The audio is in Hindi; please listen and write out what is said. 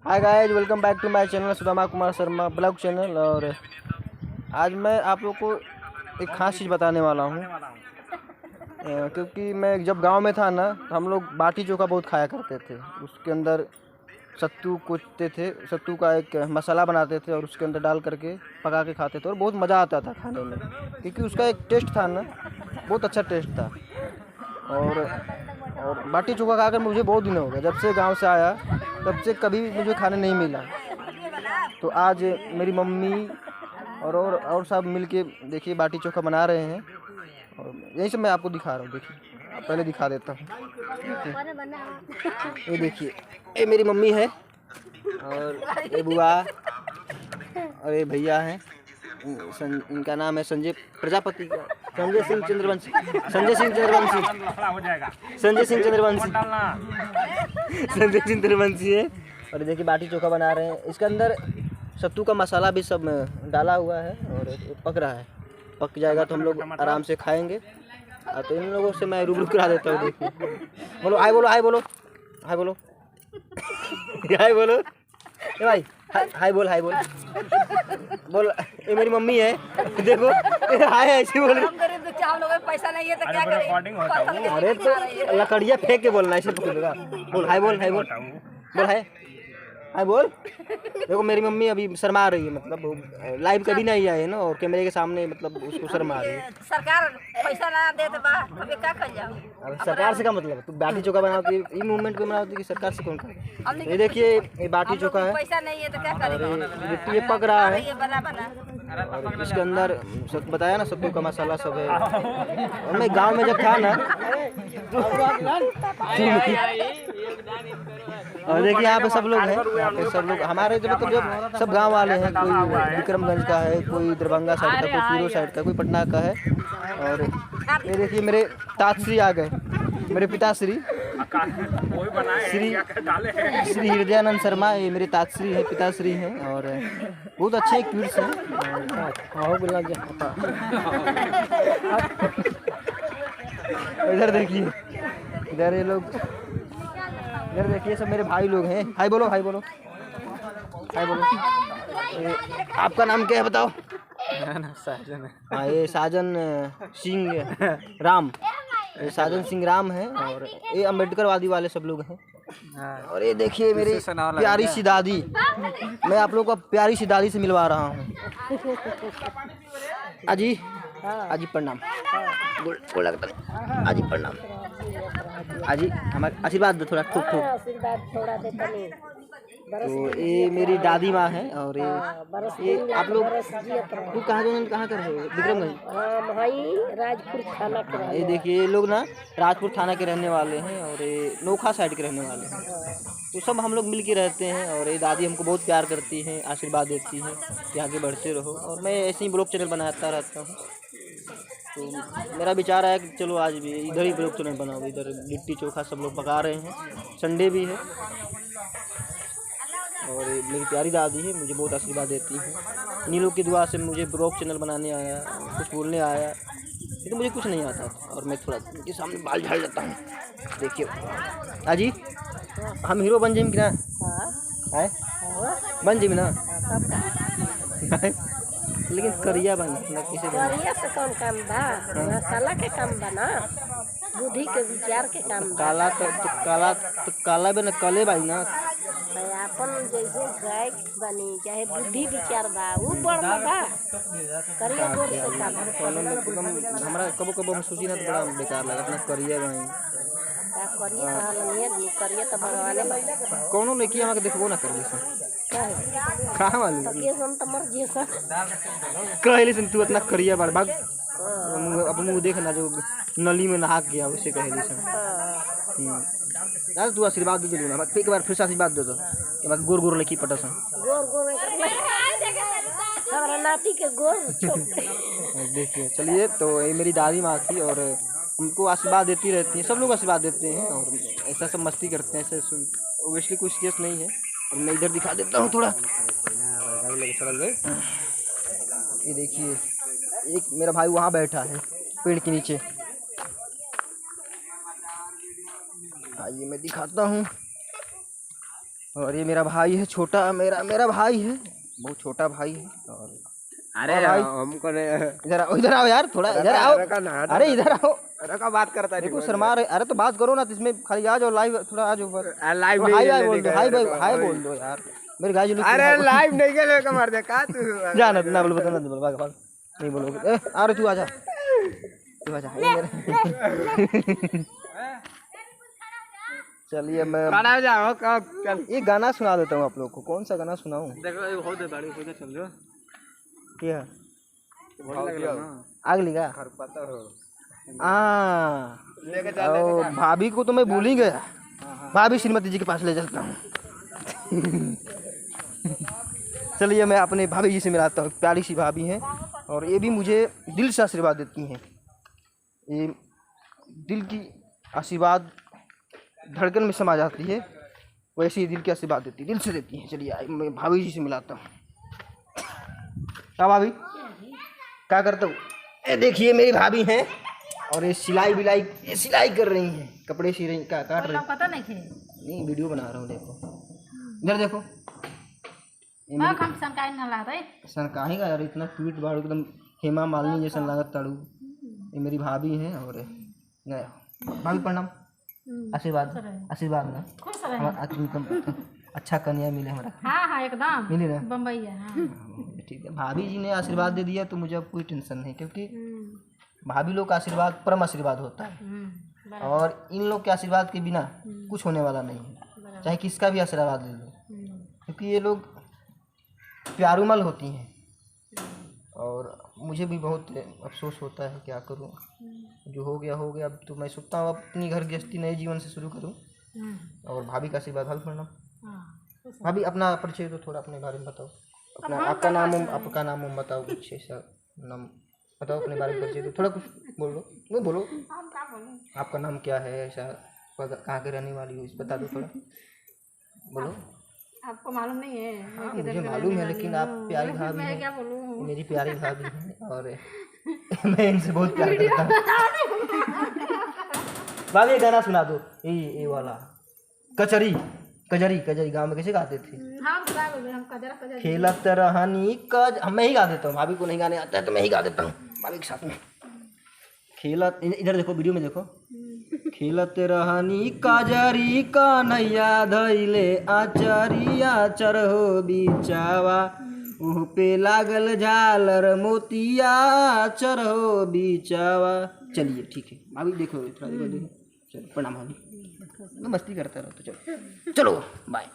Hi guys, welcome back to my channel Sudama Kumar Sharma blog channel. और आज मैं आप लोग को एक खास चीज़ बताने वाला हूँ, क्योंकि मैं जब गांव में था ना, हम लोग बाटी चोखा बहुत खाया करते थे। उसके अंदर सत्तू कूटते थे, सत्तू का एक मसाला बनाते थे और उसके अंदर डाल करके पका के खाते थे और बहुत मज़ा आता था खाने में, क्योंकि उसका एक टेस्ट था ना, बहुत अच्छा टेस्ट था। और बाटी चोखा खाकर मुझे बहुत दिन हो गए, जब से गांव से आया तब से कभी मुझे खाने नहीं मिला। तो आज मेरी मम्मी और सब मिलके देखिए बाटी चोखा बना रहे हैं और यही सब मैं आपको दिखा रहा हूँ। देखिए, पहले दिखा देता हूँ। ये देखिए, ये मेरी मम्मी है और ये बुआ और ये भैया हैं। इनका नाम है संजय प्रजापति का, संजय सिंह चंद्रवंशी, संजय सिंह चंद्रवंशी है। और देखिए बाटी चोखा बना रहे हैं, इसके अंदर सत्तू का मसाला भी सब डाला हुआ है और पक रहा है। पक जाएगा तो हम लोग आराम से खाएंगे। तो इन लोगों से मैं रूबरू करा देता हूँ। देखिए, बोलो हाय, बोलो हाय, बोलो हाय, बोलो हाय, बोलो ए भाई, हाय बोल, हाय बोल, बोल। ये मेरी मम्मी है, देखो हाय ऐसे बोल रही। पैसा नहीं है तो क्या करें? अरे तो लकड़िया फेंक के बोलना, ऐसे पकड़ेगा। बोल हाय, बोल हाय, बोल बोल हाय, हाय बोल। देखो मेरी मम्मी अभी शर्मा रही है, मतलब लाइव कभी नहीं आए ना, और कैमरे के सामने मतलब उसको शर्मा रही है। सरकार पैसा ना दे तो बा कभी क्या कर जाओ? अब सरकार से क्या मतलब? तू बाटी चोखा बनाती है, ई मूवमेंट पे बनाती है कि सरकार से कौन कर? ये देखिए, ये बाटी चोखा है, पैसा नहीं है तो क्या करेंगे? लिट्टी पक रहा है ये बना बना और इसके अंदर सब बताया ना, सत्तू का मसाला सब है। और मैं गांव में जब था ना, और देखिए यहाँ पे सब लोग हैं, यहाँ पे सब लोग हमारे जब सब गांव वाले हैं। कोई विक्रमगंज का है, कोई दरभंगा साइड का, कोई पीरो साइड का, कोई पटना का है। और ये देखिए मेरे तातश्री आ गए, मेरे पिताश्री श्री हृदयानंद शर्मा, ये मेरे तातश्री हैं, पिताश्री हैं और बहुत अच्छे क्यूट्स हैं। इधर देखिए, इधर ये लोग, इधर देखिए सब मेरे भाई लोग हैं। हाय बोलो, हाय बोलो, हाय बोलो। आपका नाम क्या है बताओ? साजन है। हाँ, ये साजन सिंह राम, ये साजन सिंह राम है और ये अम्बेडकर वादी वाले सब लोग हैं। और ये देखिए मेरी प्यारी सी दादी, मैं आप लोगों को प्यारी सी दादी से मिलवा रहा हूँ। आजी, आजी प्रणाम, गोड़ लगता है। आजी प्रणाम, आजी हमारे आशीर्वाद दो थोड़ा, ठुक ठुक। तो ये मेरी दादी माँ है और ये आप लोग तू कहाँ कर रहे हो? विक्रमगंज, राजपुर थाना के। ये देखिए ये लोग ना राजपुर थाना के रहने वाले हैं और ये नोखा साइड के रहने वाले हैं। तो सब हम लोग मिल के रहते हैं और ये दादी हमको बहुत प्यार करती हैं, आशीर्वाद देती हैं कि आगे बढ़ते रहो। और मैं ऐसे ही ब्लॉग चैनल बनाता रहता हूँ। तो मेरा विचार है कि चलो आज भी इधर ही ब्लॉग चैनल बनाओ। इधर लिट्टी चोखा सब लोग पका रहे हैं, संडे भी है और मेरी प्यारी दादी है, मुझे बहुत आशीर्वाद देती है। इन्हीं लोग की दुआ से मुझे ब्लॉग चैनल बनाने आया, कुछ बोलने आया। ये तो मुझे कुछ नहीं आता था और मैं थोड़ा उनके सामने बाल झाड़ लेता हूँ। देखिए अजी, हम हीरो बन जाए कि ना? है बन जाए ना, लेकिन करिया बन किसी करिया से कौन काम बा? मसाला के काम बा ना, बुद्धि के विचार के काम बा। काला बे न कले भाई ना, अपन जैसे गाय बनी चाहे बुद्धि विचार बा वो बड़ बा। करिया गोर से काम हमारा कबो कबो हम सोची ना तो बड़ा बेकार लगा अपना करिया भाई। करिया नहीं करिया तो भगवान बा। कौनो नहीं किया, हमें देखबो ना कर ले कहाँ मालूम हम तो मर जैसा कहले से तू इतना करिया बार भाग अब मुँह देखना जो नली में नहा गया उसे कहले से। यार तू आशीर्वाद दे दो ना, एक बार फिर से आशीर्वाद दे दो। ये गोर गोर लड़की पटस गोर गोर हमारा नाती के गोर। देखिए चलिए, तो ये मेरी दादी माँ थी और उनको आशीर्वाद देती रहती हैं, सब लोग आशीर्वाद देते हैं और ऐसा सब मस्ती करते हैं। ऐसे ओबियसली कुछ केस नहीं है। और मैं इधर दिखा देता हूँ थोड़ा। ये देखिए एक मेरा भाई वहाँ बैठा है पेड़ के नीचे, आइए मैं दिखाता हूँ। और ये मेरा भाई है छोटा, मेरा भाई है, बहुत छोटा भाई है। और अरे भाई हमको इधर आओ यार, थोड़ा इधर आओ, अरे इधर आओ, का बात करता है देखो शर्मा रहे, अरे तो बात करो ना, तो इसमें खाली आ जाओ लाइव, थोड़ा आ जाओ बस। लाइव हाय हाय बोल दो, हाय बोल दो यार, मेरे गाय जुलूस। अरे लाइव नहीं गए का मार दे का तू जाना ना बोल, बता ना बोल, भाग भाग, नहीं बोलोगे। अरे तू आजा, तू आजा। चलिए मैं खाना जाओ कब चल ये गाना सुना देता हूँ आप लोग को। कौन सा गाना सुनाऊं? देखो ये बहुत बाड़ी हो जा चल जो क्या बहुत लग रहा ना आग लगा? घर पता हो लेके चल ओ भाभी को तो मैं भूल ही गया। भाभी श्रीमती जी के पास ले चलता हूँ। चलिए मैं अपने भाभी जी से मिलाता हूँ। प्यारी सी भाभी हैं और ये भी मुझे दिल से आशीर्वाद देती हैं। ये दिल की आशीर्वाद धड़कन में समा जाती है, वैसे ही दिल की आशीर्वाद देती है, दिल से देती हैं। चलिए मैं भाभी जी से मिलाता हूँ। क्या भाभी क्या करते हो? ये देखिए मेरी भाभी हैं और ये सिलाई कर रही हैं, कपड़े सी रही, काट रही। पता नहीं थे नहीं वीडियो बना रहा हूँ, देखो इधर देखो। सनकाही का यार, इतना पीठ बाड़ एकदम हेमा मालिनी जैसा लागत ताड़ू। ये मेरी भाभी हैं और भाभी प्रणाम, आशीर्वाद ना हमारा अच्छा कन्या मिले हमारा। हाँ एकदम मिली ना बम्बई है। ठीक है, भाभी जी ने आशीर्वाद दे दिया तो मुझे अब कोई टेंशन नहीं, क्योंकि भाभी लोग का आशीर्वाद परम आशीर्वाद होता है और इन लोग के आशीर्वाद के बिना कुछ होने वाला नहीं है, चाहे किसका भी आशीर्वाद ले लो, क्योंकि ये लोग प्यारूमल होती हैं। और मुझे भी बहुत अफसोस होता है, क्या करूं, जो हो गया हो गया। अब तो मैं सोचता हूँ अपनी घर गृहस्थी नए जीवन से शुरू करूं। और भाभी का आशीर्वाद, भाभी प्रणाम। भाभी अपना परिचय तो थोड़ा अपने बारे में बताओ, अपना आपका नाम बताओ, कुछ ऐसा नाम बताओ, अपने बारे में परिचय दो, थोड़ा कुछ बोलो, नहीं बोलो आपका नाम क्या है, ऐसा कहाँ के रहने वाली हो, इस बता दो थोड़ा, बोलो। आपको मालूम नहीं है? हाँ, मुझे मालूम है, लेकिन आप प्यारी भाभी मैं हैं, क्या बोलूं? मेरी प्यारी भाभी हैं और मैं इनसे बहुत प्यार करता हूँ। भाभी गाना सुना दो, ये वाला कचरी गांव में कैसे गाते थे? हम खेलत रहनी कज, मैं ही गा देता हूँ, भाभी को नहीं गाने आता है तो मैं ही गा देता हूँ भाभी के साथ में। खेलत, इधर देखो वीडियो में देखो। खेलत रहनी काजरी कन्हैया धैले आचरिया चरहो बिचावा, उह पे लागल झालर मोतिया चरहो बिचावा। चलिए ठीक है भाभी, देखो थोड़ा देखो, चलो प्रणाम भाभी, मैं मस्ती करता रहता, चलो बाय।